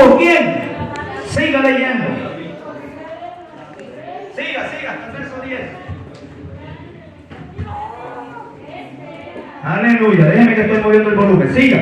tuvo quién. Siga leyendo. Siga, hasta el verso 10. Aleluya, déjeme que estoy moviendo el volumen. Siga.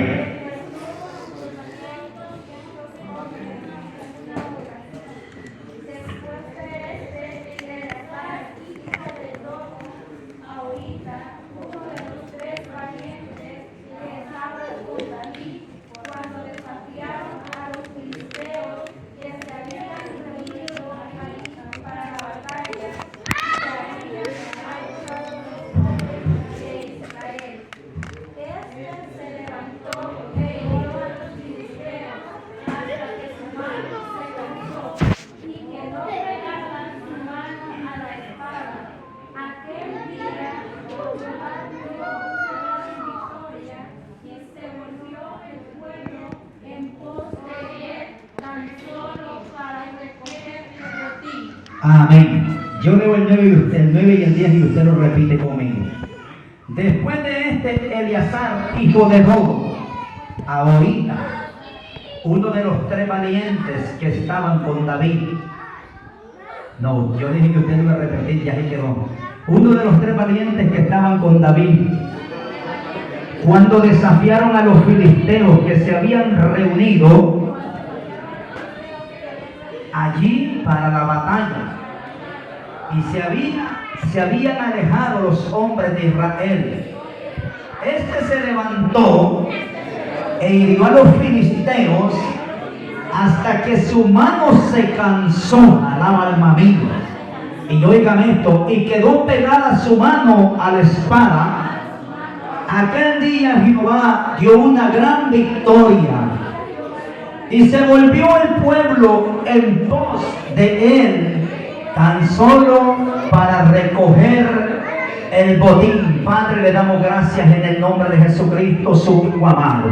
Amén. Yo leo el 9 y el 10 y usted lo repite conmigo. Después de este Eleazar, hijo de Dodo, ahorita, uno de los 3 valientes que estaban con David. No, yo dije que usted lo iba a repetir, ya ahí quedó. Uno de los 3 valientes que estaban con David, cuando desafiaron a los filisteos que se habían reunido allí para la batalla, y se habían alejado los hombres de Israel. Este se levantó e hirió a los filisteos hasta que su mano se cansó. Alaba alma mía. Y oigan esto, y quedó pegada su mano a la espada. Aquel día Jehová dio una gran victoria, y se volvió el pueblo en pos de él, tan solo para recoger el botín. Padre, le damos gracias en el nombre de Jesucristo, su Hijo amado,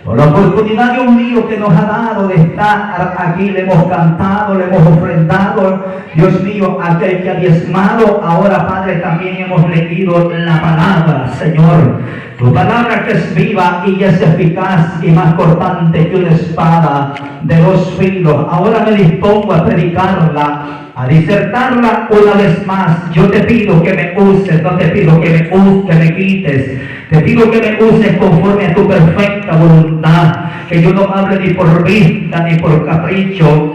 por la oportunidad, Dios mío, que nos ha dado de estar aquí. Le hemos cantado, le hemos ofrendado, Dios mío, aquel que ha diezmado. Ahora, Padre, también hemos leído la palabra, Señor. Tu palabra que es viva y es eficaz y más cortante que una espada de 2 filos. Ahora me dispongo a predicarla, a disertarla una vez más. Yo te pido que me uses, no te pido que me quites. Te pido que me uses conforme a tu perfecta voluntad. Que yo no hable ni por vista ni por capricho.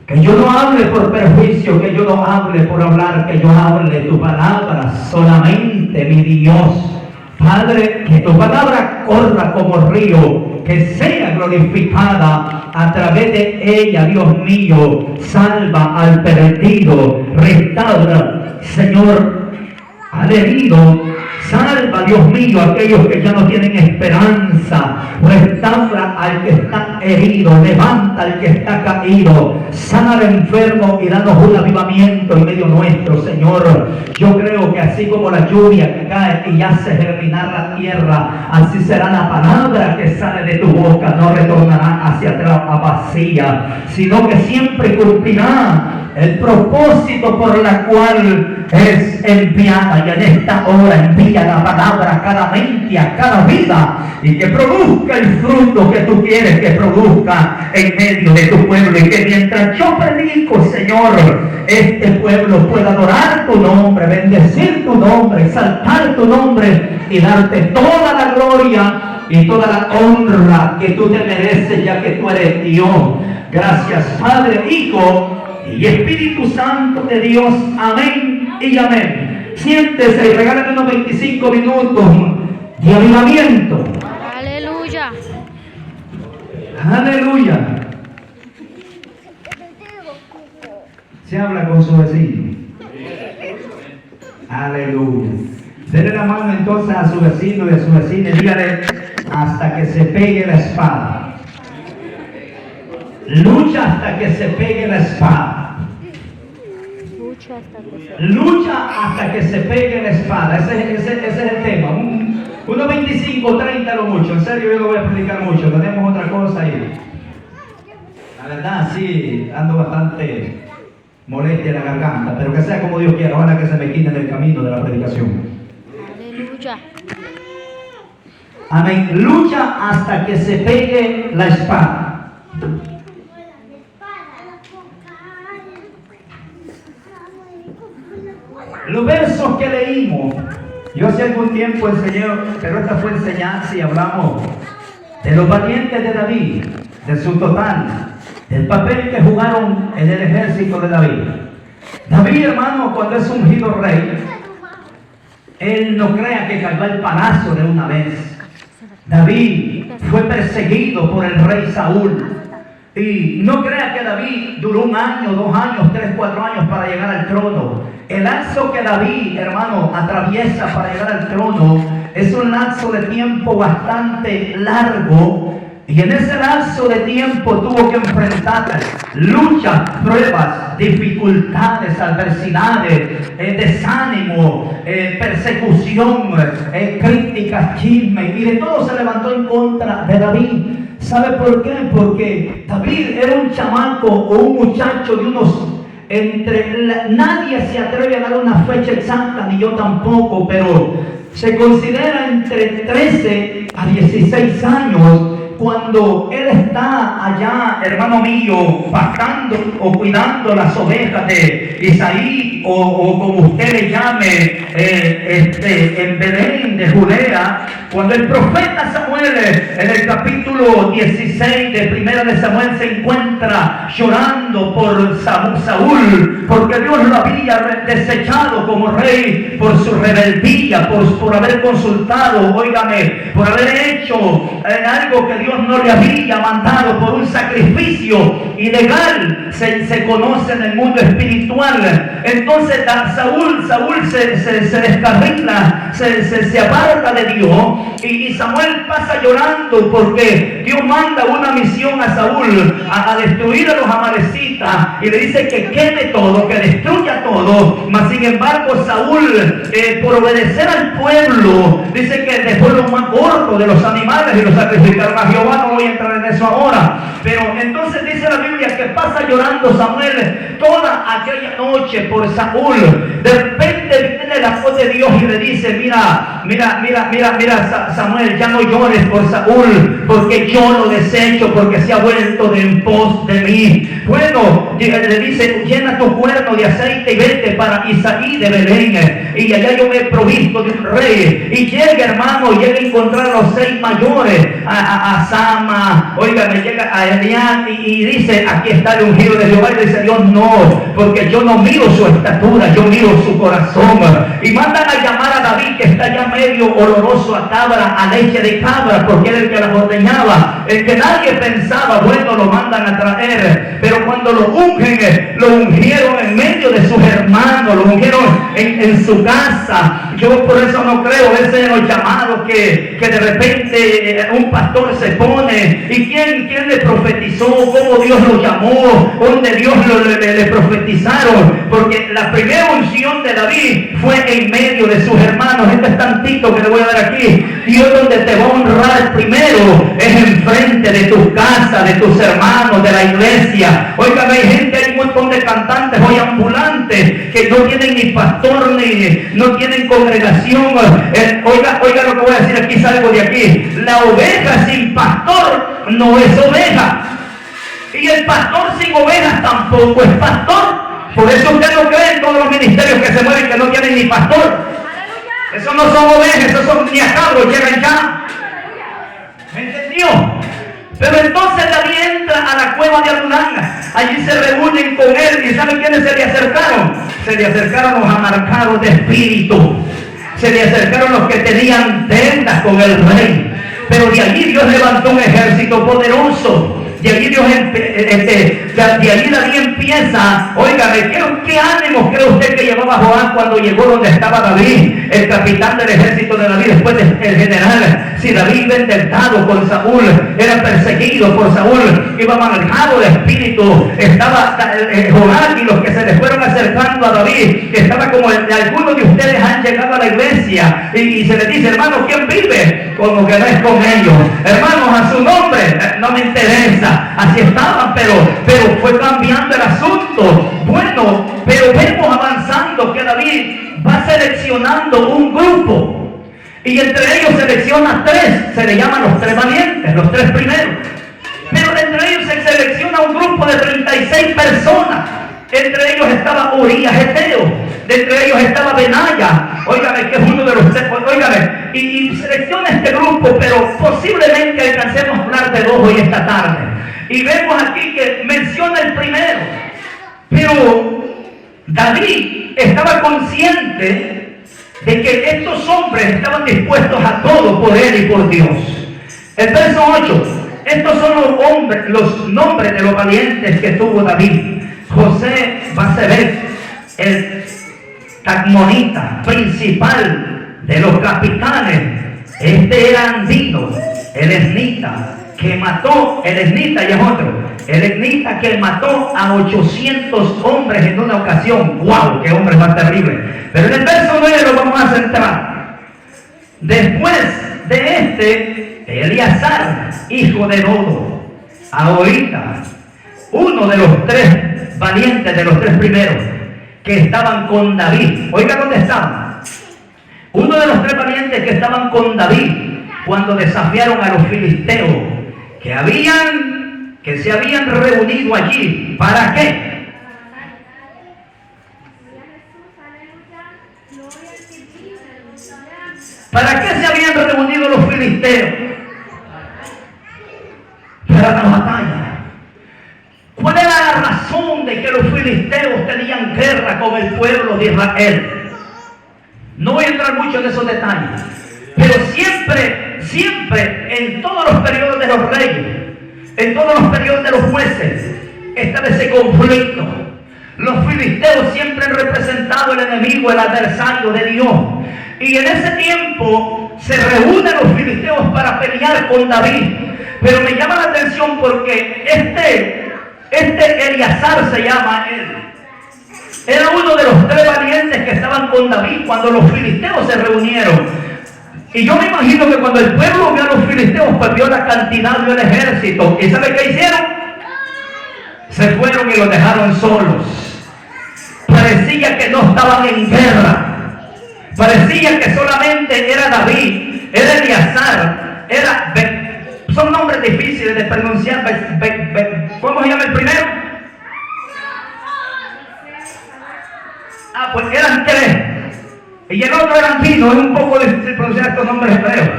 Que yo no hable por perjuicio, que yo no hable por hablar, que yo hable tu palabra solamente, mi Dios. Padre, que tu palabra corra como río, que sea glorificada a través de ella, Dios mío. Salva al perdido, restaura, Señor, al herido. Salva, Dios mío, a aquellos que ya no tienen esperanza. Restaura al que está herido. Levanta al que está caído. Sana al enfermo y danos un avivamiento en medio nuestro, Señor. Yo creo que así como la lluvia que cae y hace germinar la tierra, así será la palabra que sale de tu boca. No retornará hacia atrás a vacía, sino que siempre cumplirá el propósito por la cual es enviada. Y en esta hora envía la palabra a cada mente, a cada vida, y que produzca el fruto que tú quieres que produzca en medio de tu pueblo. Y que mientras yo predico, Señor, este pueblo pueda adorar tu nombre, bendecir tu nombre, exaltar tu nombre y darte toda la gloria y toda la honra que tú te mereces, ya que tú eres Dios. Gracias, Padre, Hijo y Espíritu Santo de Dios. Amén y amén. Siéntese y regálame unos 25 minutos de avivamiento. Aleluya. Aleluya. Se habla con su vecino. Aleluya. Dele la mano entonces a su vecino y a su vecina y dígale: hasta que se pegue la espada. Lucha hasta que se pegue la espada. Lucha hasta que se pegue la espada. Ese es el tema. Unos 25, 30 lo mucho. En serio, yo no voy a predicar mucho. Tenemos otra cosa ahí. La verdad, sí, ando bastante molestia en la garganta. Pero que sea como Dios quiera. Ojalá que se me quite del camino de la predicación. Aleluya. Amén. Lucha hasta que se pegue la espada. Los versos que leímos, yo hace algún tiempo enseñé, pero esta fue enseñanza y hablamos de los valientes de David, de su total, del papel que jugaron en el ejército de David. David, hermano, cuando es ungido rey, él no crea que cayó al palacio de una vez. David fue perseguido por el rey Saúl. Y no crea que David duró 1 año, 2 años, 3, 4 años para llegar al trono. El lapso que David, hermano, atraviesa para llegar al trono es un lapso de tiempo bastante largo. Y en ese lapso de tiempo tuvo que enfrentar luchas, pruebas, dificultades, adversidades, desánimo, persecución, críticas, chismes. Y de todo se levantó en contra de David. ¿Sabe por qué? Porque David era un chamaco o un muchacho de unos... nadie se atreve a dar una fecha exacta, ni yo tampoco, pero se considera entre 13 a 16 años cuando él está allá, hermano mío, pastando o cuidando las ovejas de Isaí, o como usted le llame, en Belén de Judea, cuando el profeta Samuel, en el capítulo 16 de Primera de Samuel, se encuentra llorando por Saúl, porque Dios lo había desechado como rey por su rebeldía, por haber consultado, óigame, por haber hecho algo que Dios no le había mandado, por un sacrificio ilegal, se conoce en el mundo espiritual. Entonces Saúl se descarrila, se aparta de Dios, y Samuel pasa llorando porque Dios manda una misión a Saúl a destruir a los amalecitas, y le dice que queme todo, que destruya todo. Mas sin embargo Saúl, por obedecer al pueblo, dice que dejó lo más gordo de los animales y los sacrificaron a Jehová. No voy a entrar en eso ahora, pero entonces dice la Biblia que pasa llorando Samuel toda aquella noche por Saúl. De repente viene la voz de Dios y le dice: mira Samuel, ya no llores por Saúl, porque yo lo desecho, porque se ha vuelto de en pos de mí. Bueno, le dice: llena tu cuerno de aceite y vete para Isaí de Belén, y allá yo me he provisto de un rey. Y llega, hermano, llega a encontrar a los 6 mayores, a Sama, oiga, me llega a Elián, y dice: aquí está el ungido de Jehová. Y dice Dios: no, porque yo no miro su estatura, yo miro su corazón. Y mandan a llamar a David, que está ya medio oloroso a cabra, a leche de cabra, porque era el que las ordeñaba, el que nadie pensaba. Bueno, lo mandan a traer, pero cuando lo ungen, lo ungieron en medio de sus hermanos, lo ungieron en su casa. Yo por eso no creo ese en los llamados que de repente un pastor se pone, y quién le profetizó, cómo Dios lo llamó, donde Dios le profetizaron, porque la primera unción de David fue en medio de sus hermanos. Esto es tantito que le voy a dar aquí. Dios donde te va a honrar primero es enfrente de tu casa, de tus hermanos, de la iglesia. Oigan, hay gente, hay un montón de cantantes hoy ambulantes que no tienen ni pastor, ni no tienen congregación. Oiga lo que voy a decir aquí, salgo de aquí. La oveja sin pastor no es oveja, y el pastor sin ovejas tampoco es pastor. Por eso usted no cree en todos los ministerios que se mueven que no tienen ni pastor. Esos no son ovejas, esos son ni a cabros, llegan ya. ¿Me entendió? Pero entonces David entra a la cueva de Adulán. Allí se reúnen con él, y ¿saben quiénes se le acercaron? Se le acercaron los amargados de espíritu. Se le acercaron los que tenían deudas con el rey. Pero de allí Dios levantó un ejército poderoso. De allí David empieza. Óigame, ¿qué ánimo cree usted que llevaba Joab cuando llegó donde estaba David, el capitán del ejército de David, después del general? Si David iba intentado por Saúl, era perseguido por Saúl, iba manejado de espíritu, estaba Joab y los que se le fueron acercando a David, que estaba como algunos de ustedes han llegado a la iglesia y se les dice: hermano, ¿quién vive? Como que no es con ellos. Hermanos, a su nombre no me interesa. Así estaban, pero fue cambiando el asunto. Bueno, pero vemos avanzando que David va seleccionando un grupo, y entre ellos selecciona 3, se le llaman los 3 valientes, los 3 primeros. Pero entre ellos se selecciona un grupo de 36 personas. Entre ellos estaba Urías Eteo, De entre ellos estaba Benaya, óigame, que es uno de los tres, óigame, y selecciona este grupo, pero posiblemente alcancemos a hablar de dos hoy esta tarde. Y vemos aquí que menciona el primero, pero David estaba consciente de que estos hombres estaban dispuestos a todo por él y por Dios. El verso 8. Estos son los nombres de los valientes que tuvo David. José Basebet, el tacmonita principal de los capitanes. Este era Andino, el esnita, que mató, el esnita y es otro, el esnita que mató a 800 hombres en una ocasión. ¡Wow! ¡Qué hombre más terrible! Pero en el verso 9 lo vamos a centrar. Después de Eleazar, hijo de Dodo, ahorita, uno de los tres valientes, de los tres primeros, que estaban con David. Oiga dónde estaban. Uno de los tres valientes que estaban con David, cuando desafiaron a los filisteos, que se habían reunido allí. ¿Para qué? ¿Para qué se habían reunido los filisteos? Para la batalla. ¿Cuál era la razón de que los filisteos tenían guerra con el pueblo de Israel? No voy a entrar mucho en esos detalles, pero siempre, en todos los periodos de los reyes, en todos los periodos de los jueces, estaba ese conflicto. Los filisteos siempre han representado el enemigo, el adversario de Dios. Y en ese tiempo se reúnen los filisteos para pelear con David. Pero me llama la atención porque este Eleazar se llama él. Era uno de los tres valientes que estaban con David cuando los filisteos se reunieron. Y yo me imagino que cuando el pueblo vio a los filisteos, pues vio la cantidad del ejército. ¿Y sabe qué hicieron? Se fueron y los dejaron solos. Parecía que no estaban en guerra. Parecía que solamente era David, era Eleazar, son nombres difíciles de pronunciar. ¿Cómo se llama el primero? Pues eran tres. Y el otro era Andino, es un poco difícil pronunciar estos nombres hebreos.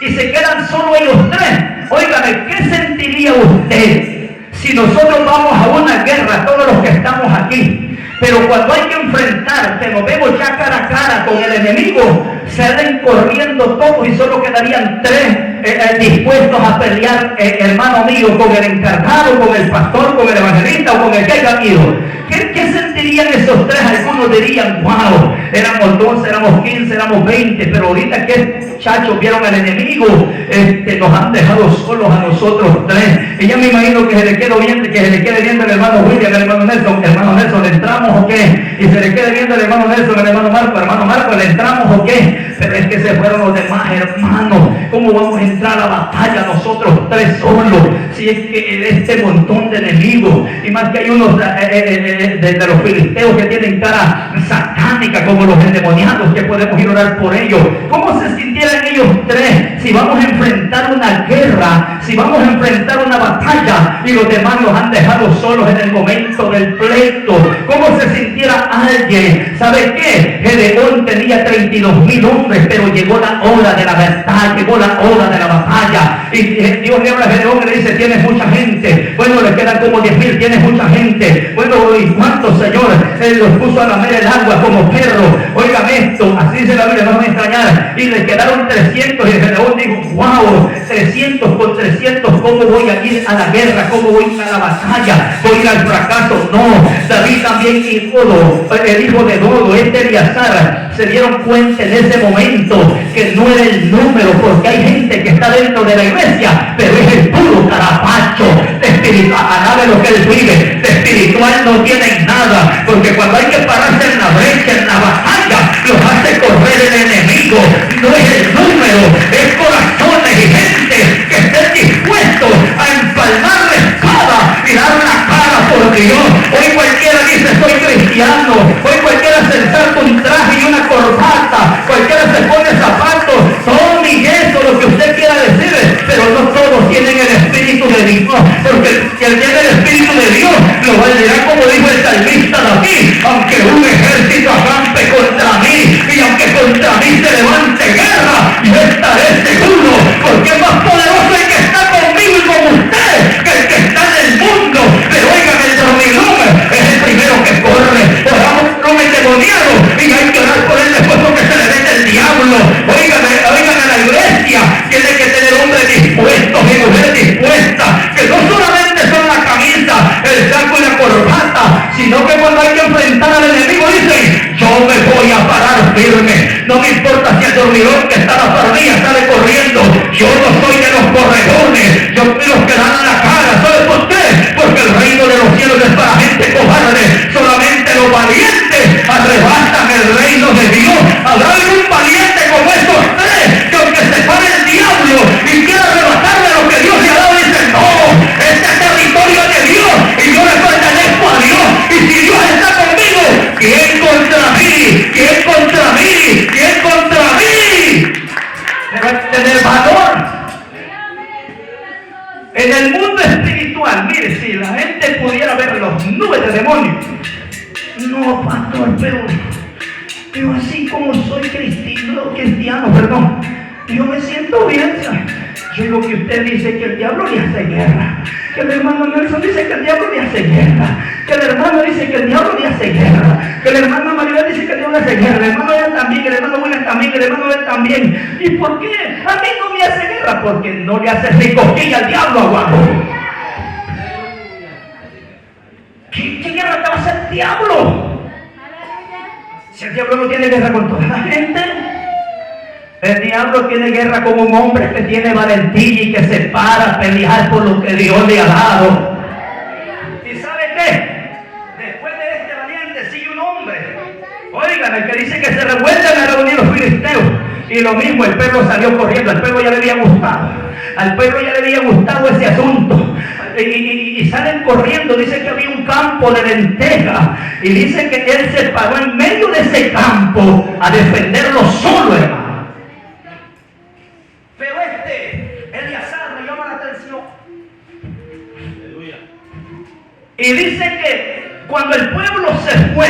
Y se quedan solo ellos tres. Óigame, ¿qué sentiría usted si nosotros vamos a una guerra, todos los que estamos aquí? Pero cuando hay que enfrentar, que nos vemos ya cara a cara con el enemigo, salen corriendo todos y solo quedarían tres dispuestos a pelear, hermano mío, con el encargado, con el pastor, con el evangelista o con el que haya ido. ¿Qué sentirían esos tres? Algunos dirían, wow, éramos 12, éramos 15, éramos 20, pero ahorita que muchachos vieron al enemigo, nos han dejado solos a nosotros tres. Y ya me imagino que se le quede viendo el hermano William, el hermano Nelson, ¿le entramos o qué? Y se le quede viendo el hermano Nelson, el hermano Marco, ¿le entramos o qué? Pero es que se fueron los demás hermanos. ¿Cómo vamos a entrar a la batalla nosotros tres solos? Si es que este montón de enemigos, y más que hay unos de los filisteos que tienen cara satánica, como los endemoniados, que podemos ir a orar por ellos. ¿Cómo se sintieran ellos tres si vamos a enfrentar una guerra, si vamos a enfrentar una batalla y los demás nos han dejado solos en el momento del pleito? ¿Cómo se sintiera alguien? ¿Sabe qué? Gedeón tenía 32,000 hombres, pero llegó la hora de la verdad, llegó la hora de la batalla. Y Dios le habla a Gedeón y le dice, tienes mucha gente. Bueno, le quedan como 10,000, tienes mucha gente. Bueno, ¿y cuántos, Señor? Él los puso a lamer el agua como perro. Oigan esto, así dice la Biblia, no me extrañar. Y le quedaron 300 y Gedeón dijo, wow, 300 con 300, ¿cómo voy a ir a la guerra? ¿Cómo voy a ir a la batalla? ¿Voy a ir al fracaso? No. David también, el hijo de Dodo, Eleazar, se dieron cuenta en ese momento que no era el número, porque hay gente que está dentro de la iglesia, pero es el puro carapacho de espiritual. Alabe lo que él vive, de espiritual no tienen nada, porque cuando hay que pararse en la brecha, en la batalla, los hace correr el enemigo. No es el número, es corazones y gente que estén dispuestos a empalmar la espada y dar la cara por Dios. Hoy cualquiera dice soy cristiano, hoy cualquiera se salta un traje y una corbata, cualquiera se pone zapatos, son y eso, lo que usted quiera decir, pero no todos tienen el Espíritu de Dios, porque el que tiene el Espíritu de Dios lo valorará, como dijo el salmista David, aunque un mire, si la gente pudiera ver las nubes de demonios. No, pastor, pero yo así como soy cristiano, perdón, yo me siento bien. Yo digo que usted dice que el diablo le hace guerra, que el hermano Nelson dice que el diablo le hace guerra, que el hermano dice que el diablo le hace guerra, que el hermano Maribel dice que el diablo le hace guerra, el hermano él también, el hermano William también, el hermano él también. ¿Y por qué? A mí no me hace guerra, porque no le hace ricosquilla al diablo, aguado. ¿Qué guerra te va a hacer el diablo? Si el diablo no tiene guerra con toda la gente. El diablo tiene guerra con un hombre que tiene valentía y que se para a pelear por lo que Dios le ha dado. ¿Y sabe qué? Después de este valiente sigue un hombre. Oigan, el que dice que se revuelven a reunir los filisteos. Y lo mismo, el pueblo salió corriendo. Al pueblo ya le había gustado. Al pueblo ya le había gustado ese asunto. Y salen corriendo. Dice que había un campo de lentejas. Y dice que él se paró en medio de ese campo a defenderlo solo, hermano. Pero Eleazar me llama la atención. Y dice que cuando el pueblo se fue,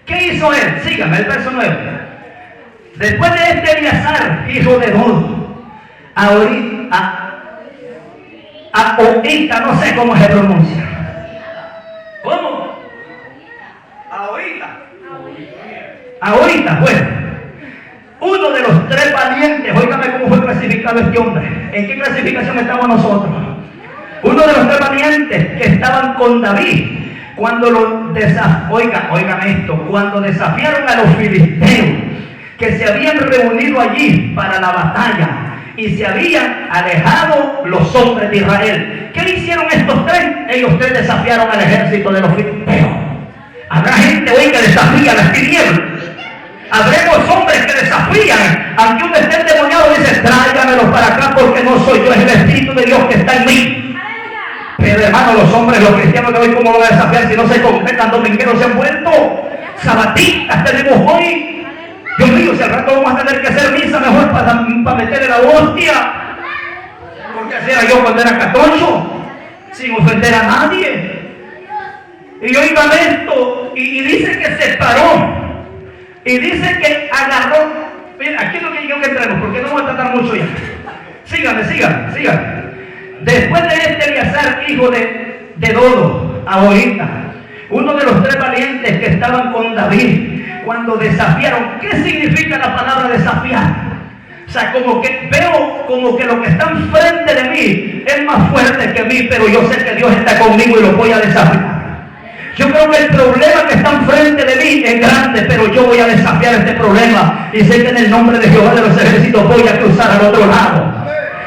¿qué hizo él? Síganme el verso 9. Después de Eleazar, hijo de Dodo, Ahorita, no sé cómo se pronuncia. ¿Cómo? Ahorita, bueno. Uno de los tres valientes, óigame cómo fue clasificado este hombre. ¿En qué clasificación estamos nosotros? Uno de los tres valientes que estaban con David cuando oigan esto, cuando desafiaron a los filisteos, que se habían reunido allí para la batalla y se habían alejado los hombres de Israel. ¿Qué hicieron estos tres? Ellos tres desafiaron al ejército de los filisteos. Habrá gente hoy que desafía las tinieblas. Habremos hombres que desafían, aunque uno esté endemoniado, dice, tráigamelo para acá porque no soy yo, es el Espíritu de Dios que está en mí. Pero hermano, los hombres, los cristianos de hoy, ¿cómo van a desafiar si no se concretan? Domingueros se han vuelto, sabatistas tenemos hoy. Dios mío, si al rato vamos a tener que hacer misa, mejor para meterle la hostia. Porque así era yo cuando era católico, sin ofender a nadie. Y oigan esto, y dice que se paró. Y dice que agarró. Mira, aquí es lo que quiero que entremos, porque no voy a tratar mucho ya. Síganme. Después de Eleazar, hijo de Dodo, ahorita, uno de los tres valientes que estaban con David, cuando desafiaron. ¿Qué significa la palabra desafiar? O sea, como que veo como que lo que está enfrente de mí es más fuerte que mí, pero yo sé que Dios está conmigo y lo voy a desafiar. Yo creo que el problema que está enfrente de mí es grande, pero yo voy a desafiar este problema. Y sé que en el nombre de Jehová de los ejércitos voy a cruzar al otro lado.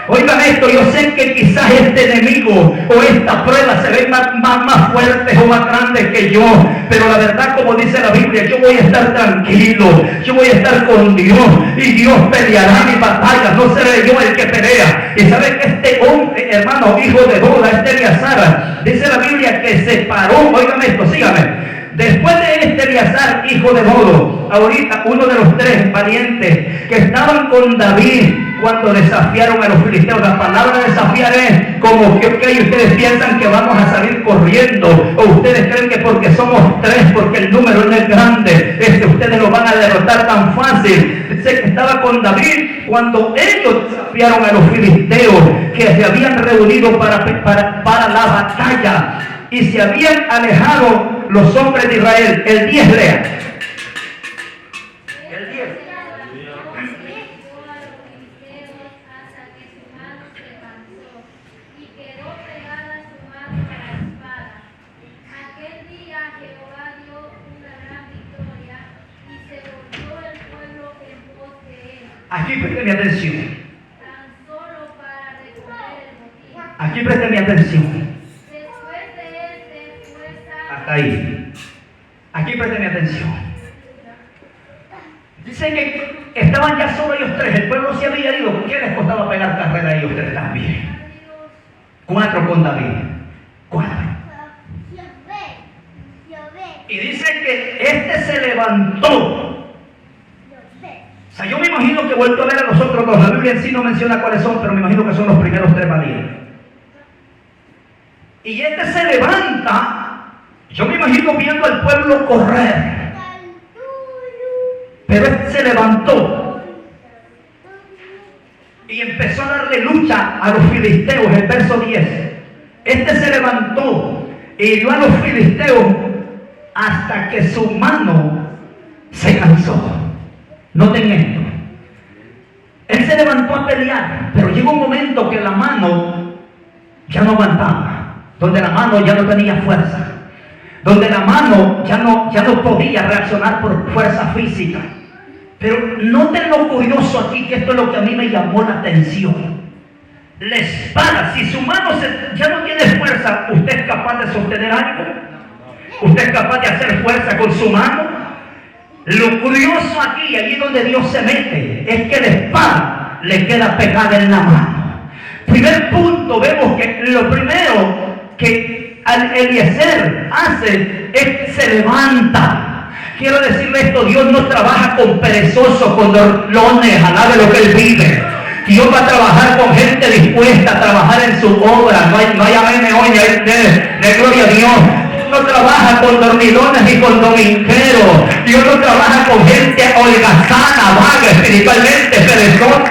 Oigan esto, yo sé que quizás este enemigo o esta prueba se ven más fuertes o más grandes que yo, pero la verdad, como dice la Biblia, yo voy a estar tranquilo, yo voy a estar con Dios y Dios peleará mis batallas, no seré yo el que pelea. Y sabe que este hombre, hermano, hijo de Doda, Eleazar, dice la Biblia que se paró. Oigan esto, síganme. Después de Eleazar, hijo de Dodo, ahorita uno de los tres valientes que estaban con David cuando desafiaron a los filisteos. La palabra desafiar es como que ustedes piensan que vamos a salir corriendo, o ustedes creen que porque somos tres, porque el número no es grande, ustedes lo van a derrotar tan fácil. Dice que estaba con David cuando ellos desafiaron a los filisteos que se habían reunido para la batalla y se habían alejado los hombres de Israel. El 10 lea. El 10. Aquí presten atención. Aquí presten atención. Hasta ahí. Aquí presten atención. Dicen que estaban ya solo ellos tres. El pueblo se había ido. ¿Qué les costaba pegar carrera a ellos tres también? 4 con David. 4. Y dice que este se levantó. O sea, yo me imagino que he vuelto a ver a los otros dos. La Biblia en sí no menciona cuáles son, pero me imagino que son los primeros tres valientes. Y este se levanta. Yo me imagino viendo al pueblo correr. Pero este se levantó y empezó a darle lucha a los filisteos. El verso 10. Este se levantó y hirió a los filisteos hasta que su mano se cansó. Noten esto. Él se levantó a pelear, pero llegó un momento que la mano ya no aguantaba, donde la mano ya no tenía fuerza, donde la mano ya no podía reaccionar por fuerza física. Pero noten lo curioso aquí, que esto es lo que a mí me llamó la atención. La espada, si su mano ya no tiene fuerza, ¿usted es capaz de sostener algo? ¿Usted es capaz de hacer fuerza con su mano? Lo curioso aquí, allí donde Dios se mete, es que la espada le queda pegada en la mano. Primer punto, vemos que lo primero que Eliezer hace es se levanta. Quiero decirle esto: Dios no trabaja con perezosos, con dorlones, alabe lo que Él vive. Dios va a trabajar con gente dispuesta a trabajar en su obra. No hay amén hoy, de gloria a Dios. No trabaja con dormilones ni con domingueros. Dios no trabaja con gente holgazana, vaga, espiritualmente perezosa,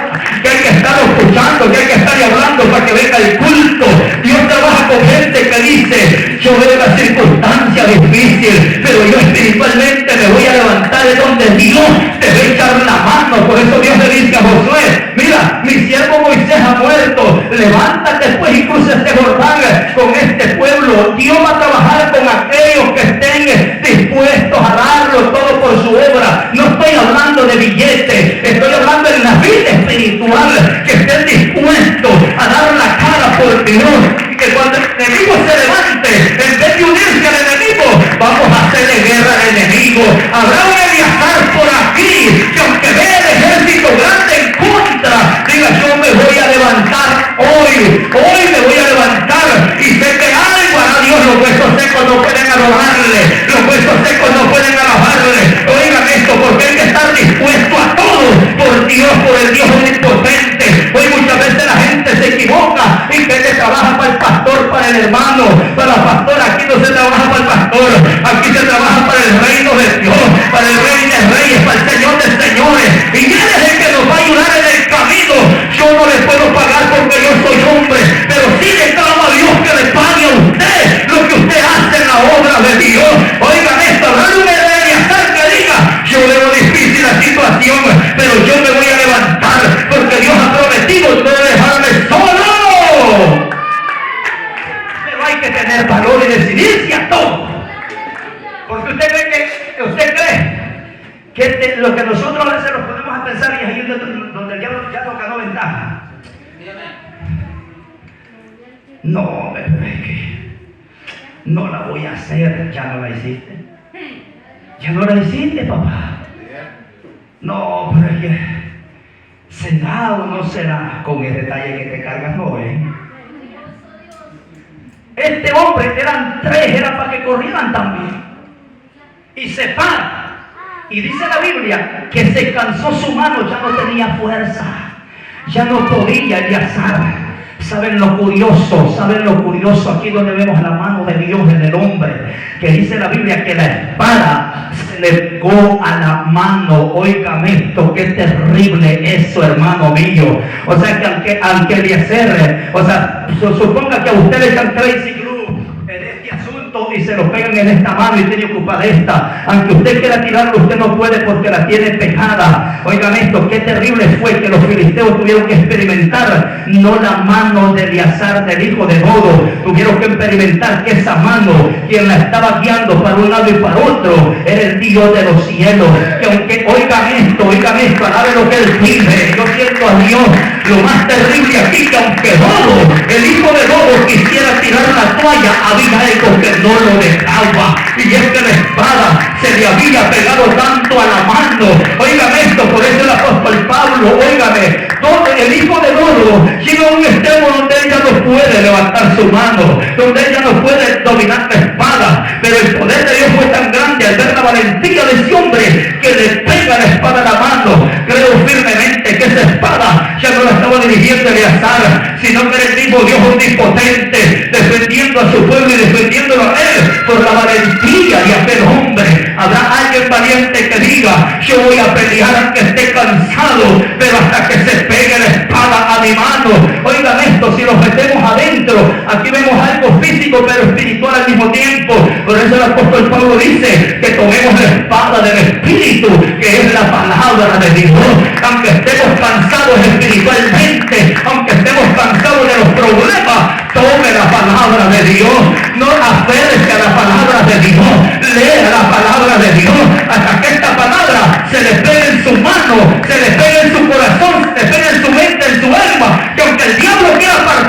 que hay que estar escuchando, que hay que estar hablando para que venga el culto. Dios trabaja con gente que dice: yo veo la circunstancia difícil, pero yo espiritualmente me voy a levantar de donde Dios te va a echar la mano. Por eso Dios le dice a Josué: mira, mi siervo Moisés ha muerto, levántate pues y cruza este Jordán con este pueblo. Dios va a trabajar con aquellos que estén dispuestos a darlo todo por su obra. No estoy hablando de billetes, estoy hablando de la vida espiritual, que estén dispuestos a dar la cara por Dios. Y que cuando el enemigo se levante, en vez de unirse al enemigo, vamos a hacerle guerra al enemigo. Habrá un Eleazar por aquí que, aunque vea el ejército grande en contra, diga: yo me voy a levantar hoy me voy a levantar, y sé que algo hará Dios. Los huesos secos no pueden adorarle, los huesos secos no pueden alabarle. Oigan esto, porque hay que estar dispuesto a todo por Dios, por el Dios omnipotente. Hoy muchas veces la gente se equivoca y cree que trabaja para el pastor, para el hermano, para la pastora. Aquí no se trabaja para el pastor, aquí se trabaja para el reino de Dios, para el rey de reyes, para el Señor de señores. Y Él es el que nos va a ayudar en el camino. Yo no le puedo pagar porque yo soy hombre, pero sí le clamo a Dios que le pague a usted lo que usted hace en la obra de Dios. Oigan esto, no me debe hacer que diga: yo veo difícil la situación, pero yo me voy a levantar, porque Dios ha prometido no dejarme solo. Pero hay que tener valor y decidirse a todo. Porque usted cree que lo que nosotros a veces nos ponemos a pensar, y es ahí donde el diablo ya nos ganó ventaja. No, pero es que no la voy a hacer. Ya no la hiciste. Ya no la hiciste, papá. No, pero es que ¿será o no será? Con el detalle que te cargas, no, Este hombre, eran tres, era para que corrieran también. Y se para. Y dice la Biblia que se cansó su mano, ya no tenía fuerza. Ya no podía Eleazar. ¿Saben lo curioso aquí donde vemos la mano de Dios en el hombre? Que dice la Biblia que la espada se le pegó a la mano. Óigame esto, qué terrible eso, hermano mío. O sea que aunque Eliezer, suponga que a usted le echan Crazy Glue en este asunto y se lo pegan en esta mano y tiene ocupada esta. Aunque usted quiera tirarlo, usted no puede porque la tiene pegada. Oigan esto, qué terrible fue que los filisteos tuvieron que experimentar, no la mano de Eleazar, del hijo de Dodo. Tuvieron que experimentar que esa mano, quien la estaba guiando para un lado y para otro, era el Dios de los cielos. Que aunque, oigan esto, alabe lo que Él pide. Yo siento a Dios. Lo más terrible aquí, que aunque Dodo, el hijo de Dodo, quisiera tirar la toalla, había algo que no lo dejaba. Y es que la espada se le había pegado tanto a la mano. Oigan esto, por eso el apóstol Pablo, óigame, el hijo de Dodo llega a un extremo donde ella no puede levantar su mano, donde ella no puede dominar la espada, pero el poder de Dios fue tan grande al ver la valentía de ese hombre que le pega la espada a la mano. Creo firmemente que esa espada ya no la estaba dirigiendo Eleazar, sino que era el mismo Dios omnipotente defendiendo defendiendo a su pueblo y defendiéndolo a él por la valentía de aquel hombre. Habrá alguien valiente que diga, yo voy a pelear aunque esté cansado, pero hasta que se pegue la espada a mi mano. Oigan esto, si los metemos adentro, aquí vemos algo físico pero espiritual al mismo tiempo. Por eso el apóstol Pablo dice que tomemos la espada del Espíritu, que es la palabra de Dios. Aunque estemos cansados espiritualmente, aunque estemos cansados de los problemas, tome la palabra de Dios. No aférrese a la palabra de Dios, lea la palabra de Dios hasta que esta palabra se le pegue en su mano, se le pegue